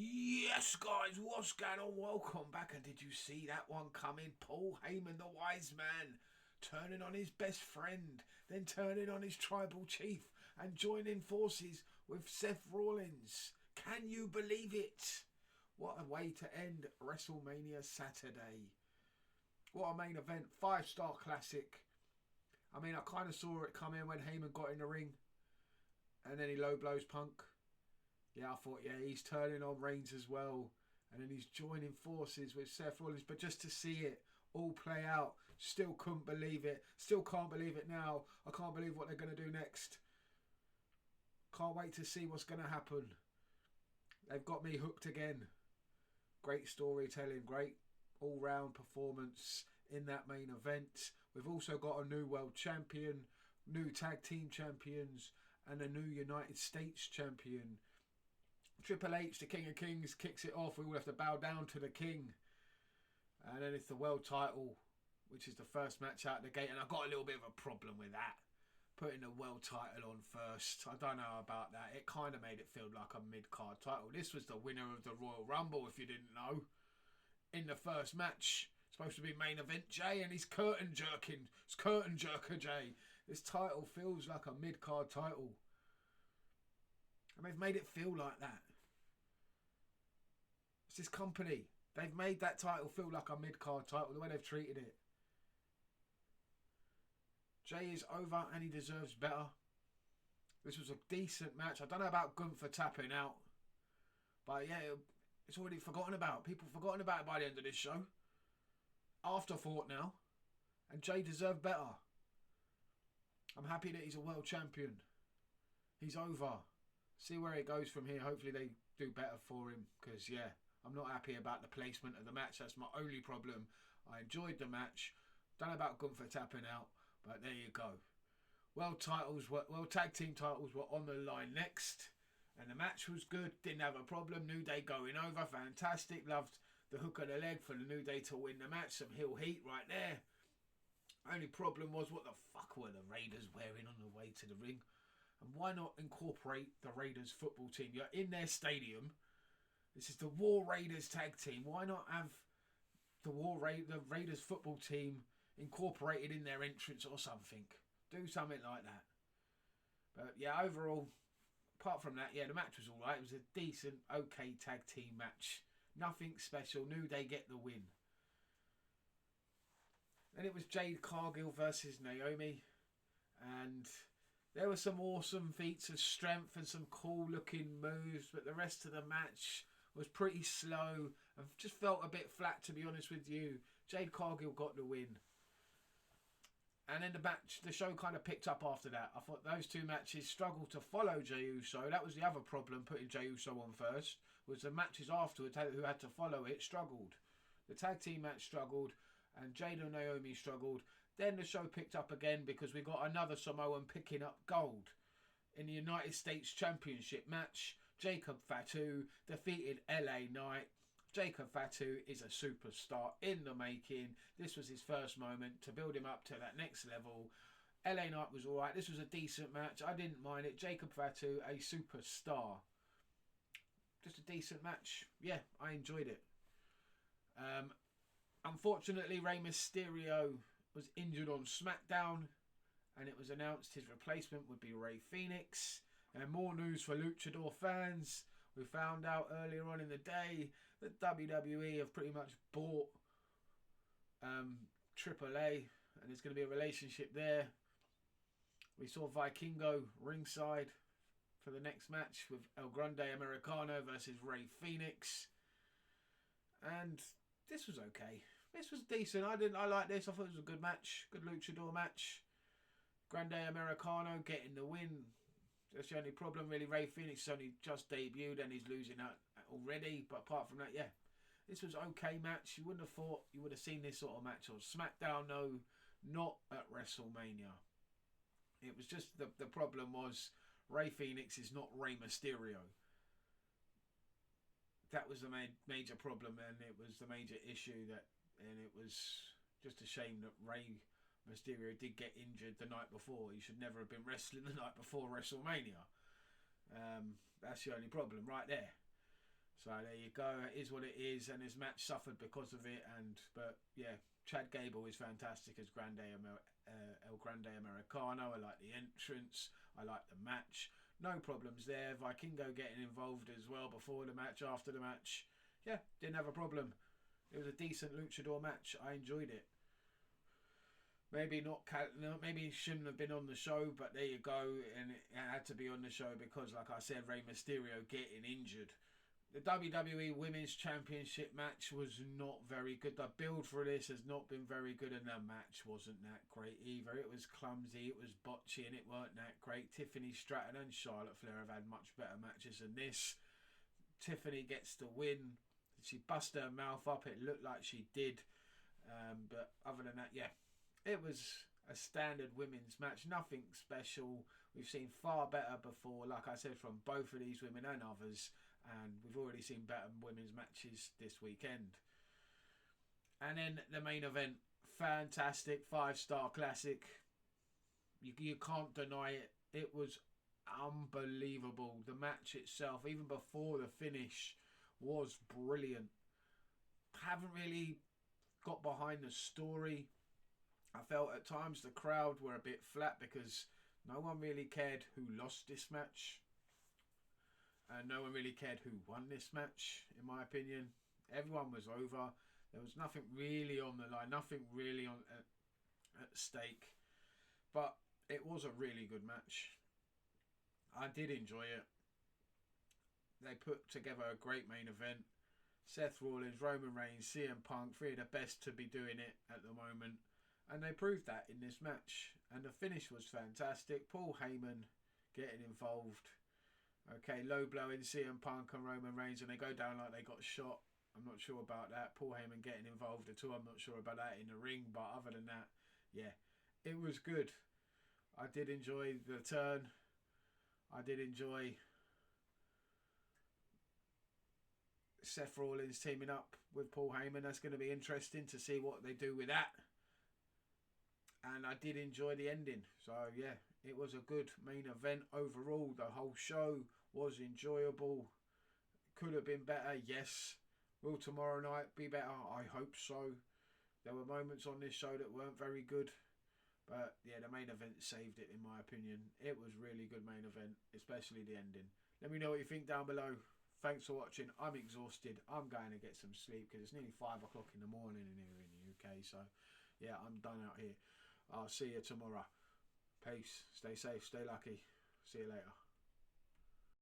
Yes, guys, what's going on? Welcome back. And did you see that one coming? Paul Heyman, the Wiseman, turning on his best friend, then turning on his tribal chief and joining forces with Seth Rollins. Can you believe it? What a way to end WrestleMania Saturday. What a main event. 5-star classic. I mean, I kind of saw it coming when Heyman got in the ring and then he low blows Punk. Yeah, I thought, he's turning on Reigns as well. And then he's joining forces with Seth Rollins. But just to see it all play out, still couldn't believe it. Still can't believe it now. I can't believe what they're going to do next. Can't wait to see what's going to happen. They've got me hooked again. Great storytelling, great all-round performance in that main event. We've also got a new world champion, new tag team champions, and a new United States champion. Triple H, the King of Kings, kicks it off. We all have to bow down to the King. And then it's the world title, which is the first match out the gate. And I've got a little bit of a problem with that. Putting the world title on first. I don't know about that. It kind of made it feel like a mid-card title. This was the winner of the Royal Rumble, if you didn't know. In the first match. Supposed to be main event Jey, and he's curtain jerking. It's curtain jerker Jey. This title feels like a mid-card title. And they've made it feel like that. It's this company. They've made that title feel like a mid-card title, the way they've treated it. Jey is over and he deserves better. This was a decent match. I don't know about Gunther tapping out. But yeah, it's already forgotten about. People have forgotten about it by the end of this show. Afterthought now. And Jey deserved better. I'm happy that he's a world champion. He's over. See where it goes from here. Hopefully they do better for him. Because, I'm not happy about the placement of the match. That's my only problem. I enjoyed the match. Don't know about Gunther tapping out. But there you go. World tag team titles were on the line next. And the match was good. Didn't have a problem. New Day going over. Fantastic. Loved the hook of the leg for the New Day to win the match. Some heel heat right there. Only problem was, what the fuck were the Raiders wearing on the way to the ring? And why not incorporate the Raiders football team? You're in their stadium. This is the War Raiders tag team. Why not have the Raiders football team incorporated in their entrance or something? Do something like that. But overall, apart from that, the match was alright. It was a decent, okay tag team match. Nothing special. New Day get the win. Then it was Jade Cargill versus Naomi. And there were some awesome feats of strength and some cool looking moves. But the rest of the match was pretty slow. I just felt a bit flat, to be honest with you. Jade Cargill got the win. And then the show kind of picked up after that. I thought those two matches struggled to follow Jey Uso. That was the other problem, putting Jey Uso on first, was the matches afterwards who had to follow it struggled. The tag team match struggled, and Jade and Naomi struggled. Then the show picked up again because we got another Samoan picking up gold. In the United States Championship match, Jacob Fatu defeated LA Knight. Jacob Fatu is a superstar in the making. This was his first moment to build him up to that next level. LA Knight was alright. This was a decent match. I didn't mind it. Jacob Fatu, a superstar. Just a decent match. Yeah, I enjoyed it. Unfortunately, Rey Mysterio was injured on SmackDown, and it was announced his replacement would be Rey Fenix. And more news for Luchador fans. We found out earlier on in the day that WWE have pretty much bought AAA, and there's going to be a relationship there. We saw Vikingo ringside for the next match with El Grande Americano versus Rey Fenix. And this was okay. This was decent. I like this. I thought it was a good match. Good luchador match. Grande Americano getting the win. That's the only problem, really. Rey Fenix has only just debuted and he's losing out already. But apart from that, this was okay match. You wouldn't have thought you would have seen this sort of match on SmackDown. No, not at WrestleMania. It was just the problem was Rey Fenix is not Rey Mysterio. That was the major problem, and it was the major issue and it was just a shame that Rey Mysterio did get injured the night before. He should never have been wrestling the night before WrestleMania. That's the only problem right there. So there you go. It is what it is, and his match suffered because of it. But yeah, Chad Gable is fantastic as El Grande Americano. I like the entrance. I like the match. No problems there. Vikingo getting involved as well before the match, after the match. Yeah, didn't have a problem. It was a decent luchador match. I enjoyed it. Maybe not. Maybe he shouldn't have been on the show, but there you go. And it had to be on the show because, like I said, Rey Mysterio getting injured. The WWE Women's Championship match was not very good. The build for this has not been very good, and the match wasn't that great either. It was clumsy, it was botchy, and it weren't that great. Tiffany Stratton and Charlotte Flair have had much better matches than this. Tiffany gets the win. She busted her mouth up. It looked like she did. But other than that, yeah, it was a standard women's match. Nothing special. We've seen far better before, like I said, from both of these women and others. And we've already seen better women's matches this weekend. And then the main event, fantastic 5-star classic. You can't deny it. It was unbelievable. The match itself, even before the finish, was brilliant. Haven't really got behind the story. I felt at times the crowd were a bit flat because no one really cared who lost this match. And no one really cared who won this match, in my opinion. Everyone was over. There was nothing really on the line, nothing really at stake. But it was a really good match. I did enjoy it. They put together a great main event. Seth Rollins, Roman Reigns, CM Punk, three of the best to be doing it at the moment. And they proved that in this match. And the finish was fantastic. Paul Heyman getting involved. Okay, low blowing CM Punk and Roman Reigns, and they go down like they got shot. I'm not sure about that. Paul Heyman getting involved at all. I'm not sure about that in the ring, but other than that, yeah, it was good. I did enjoy the turn. I did enjoy Seth Rollins teaming up with Paul Heyman. That's going to be interesting to see what they do with that. And I did enjoy the ending. So yeah, it was a good main event overall. The whole show was enjoyable. Could have been better, yes. Will tomorrow night be better? I hope so. There were moments on this show that weren't very good. But yeah, the main event saved it in my opinion. It was really good main event, especially the ending. Let me know what you think down below. Thanks for watching. I'm exhausted. I'm going to get some sleep because it's nearly 5 o'clock in the morning in here in the UK. So yeah, I'm done out here. I'll see you tomorrow. Peace. Stay safe. Stay lucky. See you later.